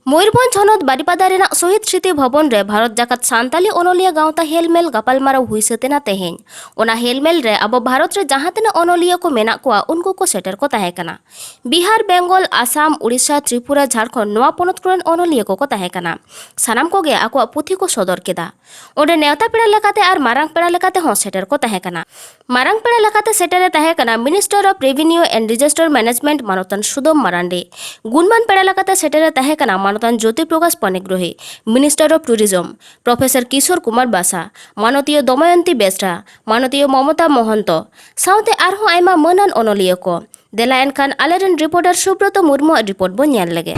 मयूरभंज हनत बारीपादा रेना शहीद स्मृति भवन रे भारत जाकात सान्ताली ओनलिया गावता हेलमेल गपालमाराव हुई सतेना तेहेन ओना हेलमेल रे अब भारत रे जहां तना ओनलिया को मेना कोआ उनको को सेटर को ताहे कना बिहार बेंगल आसाम उड़ीसा त्रिपुरा झारखंड नवा पोनत कोरेन ओनलिया को ताहे कना सानाम कोगे आको पुथी को सदर केदा ओडे नेवता पेड़ा लेकाते आर मारांग पेड़ा लेकाते हो सेटर को ताहे कना मारांग पेड़ा लेकाते सेटर ताहे कना minister of revenue and disaster management मानतन सुदम मारांडे गुणमान पेड़ा लेकाते सेटर ताहे कना मानतन Jyoti Prakash Panigrahi minister of tourism professor Kishore Kumar Basa मानतीय दमयंती बेसरा मानतीय ममता महंत साउते आरहो आयमा मनान ओनलिया को देला एनखान आलेरन रिपोर्टर सुब्रत मुर्मू रिपोर्ट बन नेल लगे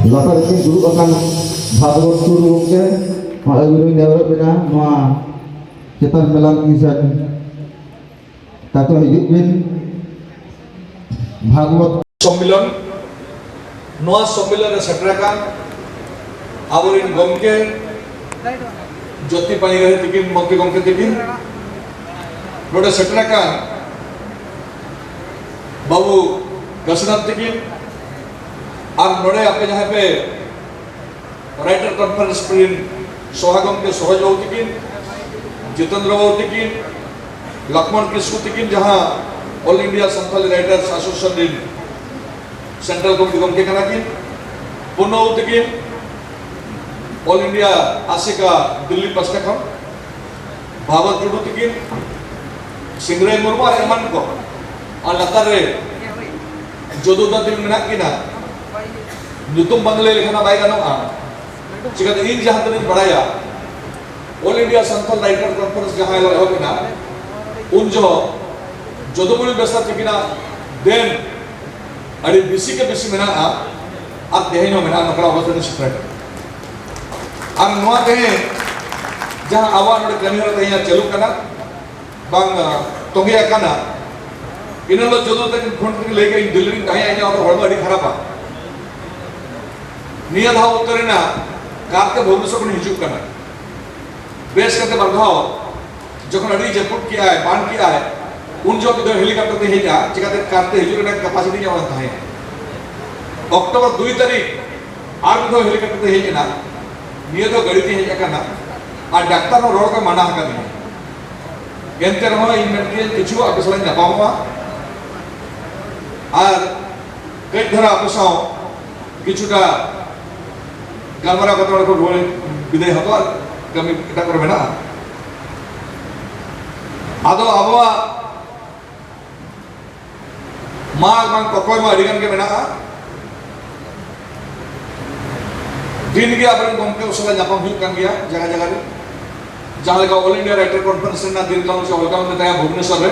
latar ini dulu akan Bhagwat Guru ke Guru Dewa Bina Noa kita melang kisan tato hidup bin Bhagwat सम्मेलन नोआ सम्मेलन सेट्राका आबोरिन गमके ज्योति पाणिग्राही तिकिन मंत्री गमके तिकिन नोडे सेटरकान बाबू कसरत तकिन और नोडे आपे जहाँ पे राइटर कॉन्फ्रेंस पर सोहागम के सरोज बाबू तकिन जितेंद्र बाबू तकिन लक्ष्मण किस्कू तकिन जहाँ all India Santali writers association central committee गमके कना किन पुन्ना बाबू तकिन ऑल इंडिया आशिका दिल्ली पास्टा खन भावत टुडू तकिन सिंगरे मुर्मू और एमान को और लतार रे जोदुदा दिन मेना किना नुतुम बंगले लेखना बाय गानोआ चिकाते इन जहां तक बड़ाया all India Santal writer conference जहां एहोबिना उन जो जोदुमुली बेसा चिकिना देन अड़ी बिसी के बिसी मेना आ देहनो मेना नकड़ा अवस्था सिक्रेट और नोआ देहे जहां आवा नोडे कनिहर तहिया चालू कना बांग तोंगिया कना इनलो जोदो तक फोन कर लेके दिल्ली में तहिया आया और हड़बा अड़ी खराबा निया धाव उतरेना कारते भुवनेश्वर में हिजुक कना बेस करते बरघाव जखन अड़ी जपुट किया है बांध किया है उन जो किधर हेलीकॉप्टर ते हेजा चिकाते कारते हिजुक ना कैपेसिटी जावन थाहे अक्टूबर 2 तारीख आर किधर हेलीकॉप्टर ते हेजना निया तो गड़ी ते हेजा कना और डाक्टर नो रोड का माना हका दी एंते रहो इन मेंटेन किछु अपेसला जापामा और कई धरा अपेसाओ किछुटा गालमारा कतरा को रोल विदाय हतो कमी एटा कर मेना आदो आबवा मा मान कोकोय मा अडिगन के मेना दिन के अपन गमके उसला जापाम हुई कान गया जगह जगह रे जहां लगा ऑल इंडिया राइटर कॉन्फ्रेंस ना दिन काउंट से होलकाम में तया भुवनेश्वर रे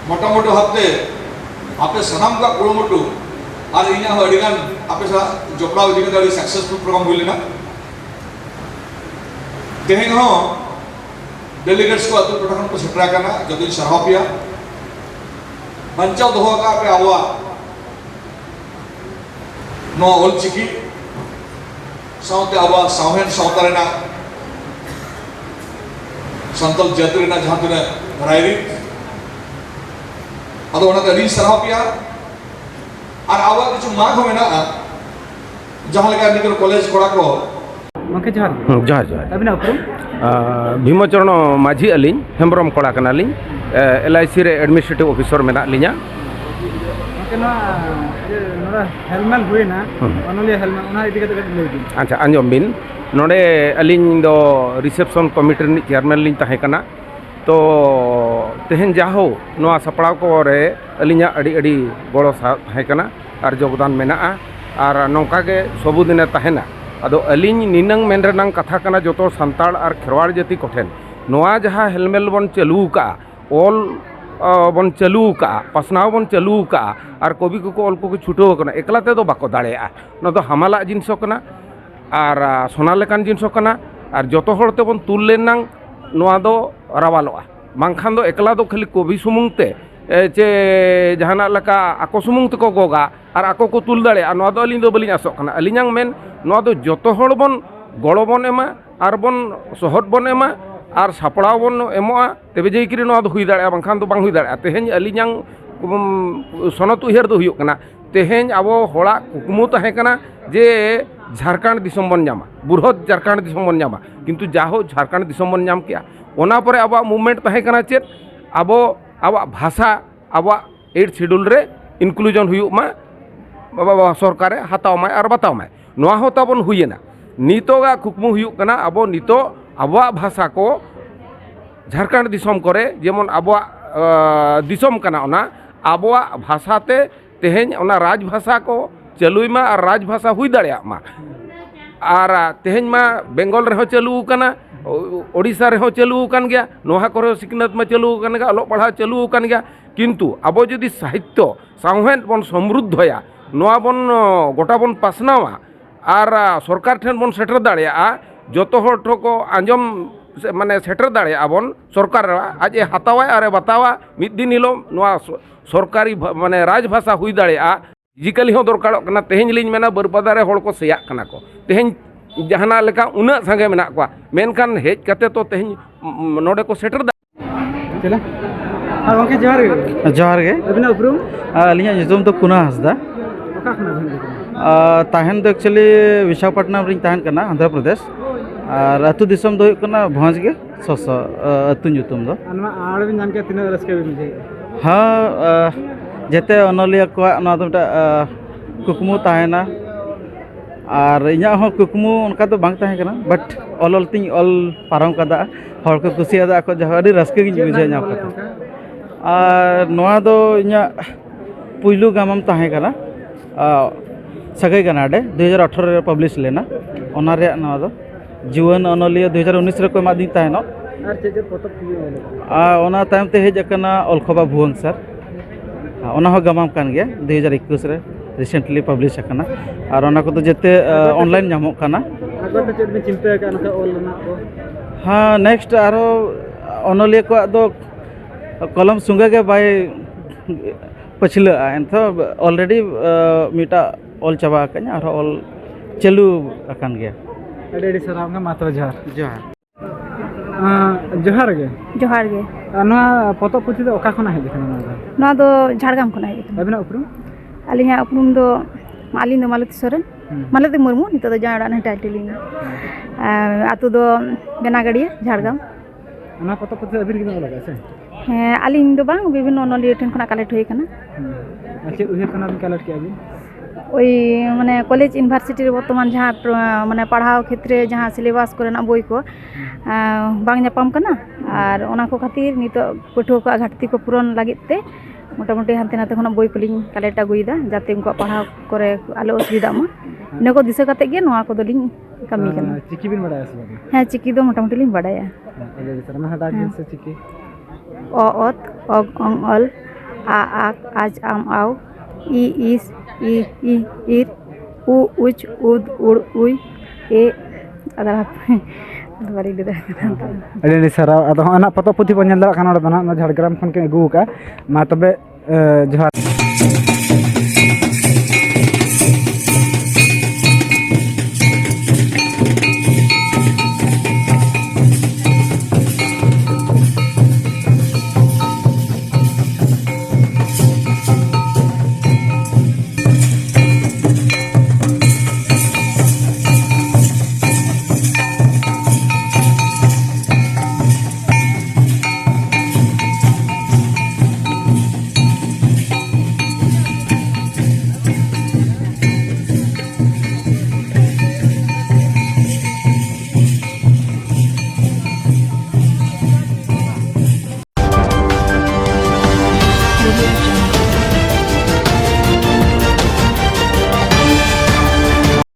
मोटा मोटो हफ्ते आपे सनाम का कुड़मुटू और इना हो अडिगान आपे सा जोपड़ा दिगे दाड़ी सक्सेसफुल प्रोग्राम हुइलेना तेहेन हो डेलीगेट्स को अतुल प्रधान को सेटरा करना जदि सरहापिया पंचाव दोहा का पे आवा नो ऑल चिकी साउते आवा साउहेन साउतारेना संतल जात्रेना जहां तने रायरी अदो ओना अडी सरहापिया और आवा किछु माग हो मेना जहां लगा निकर कॉलेज कोड़ा को मके जहार जहार जहार अबिना उपरुम भीमचरण माझी अलिंग हेम्ब्रम कोड़ा कनालिंग LIC रे एडमिनिस्ट्रेटिव ऑफिसर मेना लिया मके नोरा हेलमेल हुइना अनलिया हेलमेल उना इदिके तो लई दिन अच्छा अंजम बिन नोडे अलिंग दो रिसेप्शन कमिटी रि चेयरमैन लिंग ताहे कना तो तेहन जाहो नोआ सपड़ाव को रे अलिंगा अड़ी अड़ी गड़ो ताहे कना और योगदान मेना और नौका के सबु दिन ताहेना अदो अलिंग निनंग मेन रेनांग कथा कना जोतो संताड़ और खेरवाड़ जाति कोठेन नोआ जहाँ हेलमेल बन चालू का ऑल बन चालू का पसनाव बन चालू का और कवि को ऑल को छुटो कना एकला ते दो बाको दाड़ेया न तो हमाला जिनसो कना और सोना लेकान जिनसो कना और जोतो हर ते बन तुल लेनांग नोआ दो रावालोआ मांखान दो एकला दो खाली कवि सुमुंग ते चे जहाना लका आको सुमुंग तको गोगा और आको को तुल दाड़े और नोआ दो अलिंग दो बलिंग आसो कना अलिंगांग मेन नोआ दो जोतो हर बन गड़ो बन एमा और बन सहद बन एमा और सापड़ाव बन एमोआ तबे जेकिरि नोआ दो हुई दाड़े बांखान दो बांग हुई दाड़े तेहेन अलिंगांग सनत उयहर दो हुयुग कना तेहेन आबो होड़ा कुकमु ताहे कना जे झारखंड दिसम बन जामा बुरहत झारखंड दिसम बन जामा किंतु जाहो झारखंड दिसम बन जाम किया ओना परे आबो मूवमेंट ताहे कना चेत आबो आबो भाषा आबो 8 शेड्यूल रे इनक्लूजन हुयुग मा बाबा सरकारे हाताव माय और बताव माय नोआ हो ताबन हुइना नितोगा कुकमु हुयुग कना आबो नितो आबो भाषा को झारखंड दिसम करे जेमन आबो दिसम कना ओना आबो भाषाते तेहेन ओना राजभाषा को चालुमा और राजभाषा हुई दाड़े मा और तेहेन मा बेंगल रहो चालू कना ओडिशा रहो चालू कान गया नोहा करे सिकनत में चालू कान गया अलोक पढ़ा चालू कान गया किंतु आबो जदि साहित्य सावहेन बन समृद्ध होया नोआ बन गोटा बन पासनावा और सरकार ठेन बन सेटर दाड़ेया जोतो हर ठको आंजम माने सेटर दाड़ेया बन सरकार आज ए हातावा और बतावा मिद दिन हिलो नोआ सरकारी माने राजभाषा हुई दाड़ेया जिकली हो दरकार कना तेहेन लिंग मेना बरपदा रे हड़ को सेया कना को तेहेन जहाना लेका उना संगे मेना को मेनखान हेज कते तो तेहेन नोडे को सेटर चला हाँ गंके जोहार गे जोहार गे अबिना उपरुम अलियां ᱧᱩᱛᱩᱢ ᱫᱚ ᱠᱩᱱᱟ ᱦᱟᱸᱥᱫᱟ ओका खना भन गे ताहन दो एक्चुअली विशाखापट्टनम रिंग ताहन करना आंध्र प्रदेश और अतु दिसम दो करना भोज गे सस अतु ᱧᱩᱛᱩᱢ दो अनमा आड़ बिन जान के तीन रस्के बिन जे हाँ जेते अनलिया को ना दो मिटा कुकमु ताहेना और इᱧᱟᱹᱜ ᱦᱚᱸ कुकमु उनका तो बांग ताहे करना बट ऑल तिंग ऑल पारम कदा हर को कुसियादा को जहाँ अड़ी रस्के गिन बुझे ᱧᱟᱢ कता और नोआ दो इᱧᱟᱹᱜ पुइलू गामम ताहे करना सगई कनाडे 2018 रे पब्लिश लेना ओना रे नोआ दो जीवन अनलिया 2019 रे को मादी ताहेनो और जे पोतप की ओना तायम ते हेज कना अलखबा भुवन सर ओना हो गमाम कान गया 2021 रे रिसेंटली पब्लिश करना और ओना को तो जेते ऑनलाइन नामो करना आगो तो चेत में चिंता का नका ऑल ना को हाँ नेक्स्ट आरो अनलिया को दो कलम सुंगा के बाय पछिला एंथ ऑलरेडी मिटा ऑल चाबा कन्या और ऑल चालू अकान गया एडी सराम का मात्र जोहार जोहार जोहार गे जोहार गे नवा पोतप पुथि दो ओका खना हे देखना नवा दो झाड़ग्राम खना हे अबिना उपरुम अलिहा उपरुम दो मालिन दो मालती सोरेन मालती मुर्मू नितो दो जाड़ा ने टाइटलिंग आतु दो बेनागड़िया झाड़ग्राम ना पोतप पुथि अबिर गिना लगा से ᱦᱮᱸ ᱟᱹᱞᱤᱧ ᱫᱚ ᱵᱟᱝ ᱵᱤᱵᱷᱤᱱᱱᱚ ᱚᱱᱚᱞᱤᱭᱟᱹ ᱴᱷᱮᱱ ᱠᱷᱚᱱᱟᱜ ᱠᱟᱞᱮक्ᱴ ᱦᱩᱭ ᱟᱠᱟᱱᱟ ᱪᱮᱫ ᱩᱭᱦᱟᱹᱨ ᱠᱟᱱᱟ ᱵᱤᱱ ᱠᱟᱞᱮक्ट ᱠᱮᱜᱼᱟ ᱵᱤᱱ ওই মানে কলেজ ইউনিভার্সিটির বর্তমান যাহা মানে পড়াও ক্ষেত্রে যাহা সিলেবাস করেনাক বই को বাং ᱧᱟᱯᱟᱢ ᱠᱟᱱᱟ ᱟᱨ ᱚᱱᱟ ᱠᱚ ᱠᱷᱟᱹᱛᱤᱨ ᱱᱤᱛᱚᱜ ᱯᱟᱹᱴᱷᱩᱣᱟᱹ ᱠᱚᱣᱟᱜ ᱜᱷᱟᱴᱛᱤ ᱠᱚ ᱯᱩᱨᱚᱱ ᱞᱟᱹᱜᱤᱫ ᱛᱮ मोटामुटी हानते नाते खना बोई कोलिंग कलेक्ट अगुईदा जाते उनको पढ़ाव करे आलो असुविधा मा इना को दिशा काते गे नोआ को दोलिंग कमी कना चिकी बिन बडाया से बाबा हाँ चिकी दो मोटामुटी लिंग बडाया अरे सर मैं हटा दिन से चिकी अ अत अग अंग अल आ आक आज आम आव ई इस ई ई ईर उ उच उद उड़ उई ए अदर बारी दे अरे सर अद हना पतो पुथि को नेल दा खाना ना झाड़ग्राम खन के अगू का मा तबे जोहार